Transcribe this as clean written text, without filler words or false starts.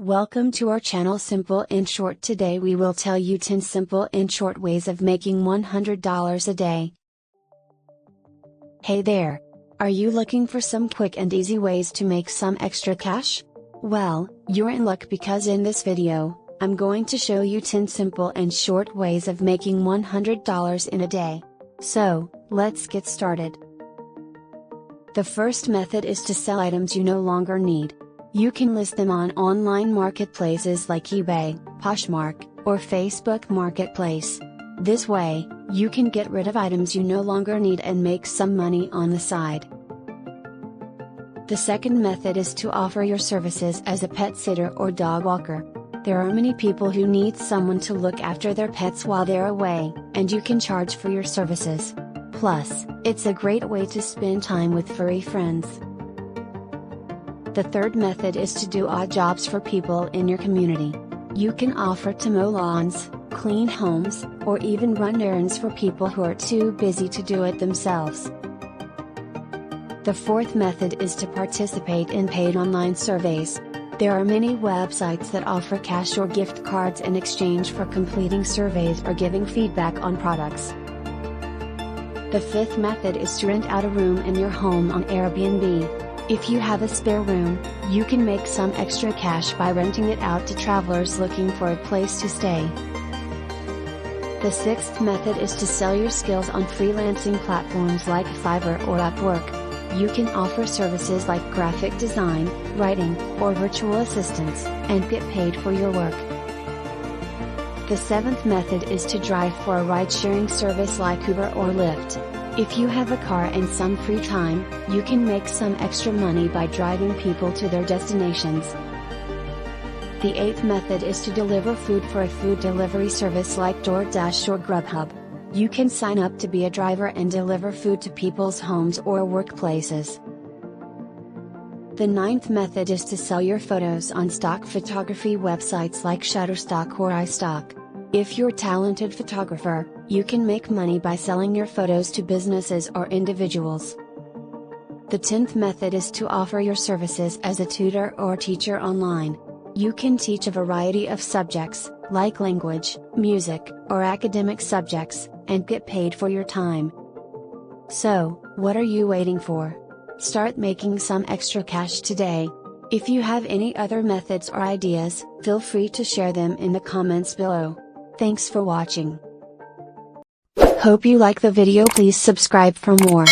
Welcome to our channel Simple and Short. Today we will tell you 10 simple and short ways of making $100 a day. Hey there! Are you looking for some quick and easy ways to make some extra cash? Well, you're in luck because in this video, I'm going to show you 10 simple and short ways of making $100 in a day. So, let's get started. The first method is to sell items you no longer need. You can list them on online marketplaces like eBay, Poshmark, or Facebook Marketplace. This way, you can get rid of items you no longer need and make some money on the side. The second method is to offer your services as a pet sitter or dog walker. There are many people who need someone to look after their pets while they're away, and you can charge for your services. Plus, it's a great way to spend time with furry friends. The third method is to do odd jobs for people in your community. You can offer to mow lawns, clean homes, or even run errands for people who are too busy to do it themselves. The fourth method is to participate in paid online surveys. There are many websites that offer cash or gift cards in exchange for completing surveys or giving feedback on products. The fifth method is to rent out a room in your home on Airbnb. If you have a spare room, you can make some extra cash by renting it out to travelers looking for a place to stay. The sixth method is to sell your skills on freelancing platforms like Fiverr or Upwork. You can offer services like graphic design, writing, or virtual assistants, and get paid for your work. The seventh method is to drive for a ride-sharing service like Uber or Lyft. If you have a car and some free time, you can make some extra money by driving people to their destinations. The eighth method is to deliver food for a food delivery service like DoorDash or Grubhub. You can sign up to be a driver and deliver food to people's homes or workplaces. The ninth method is to sell your photos on stock photography websites like Shutterstock or iStock. If you're a talented photographer, you can make money by selling your photos to businesses or individuals. The 10th method is to offer your services as a tutor or teacher online. You can teach a variety of subjects, like language, music, or academic subjects, and get paid for your time. So, what are you waiting for? Start making some extra cash today. If you have any other methods or ideas, feel free to share them in the comments below. Thanks for watching. Hope you like the video. Please subscribe for more.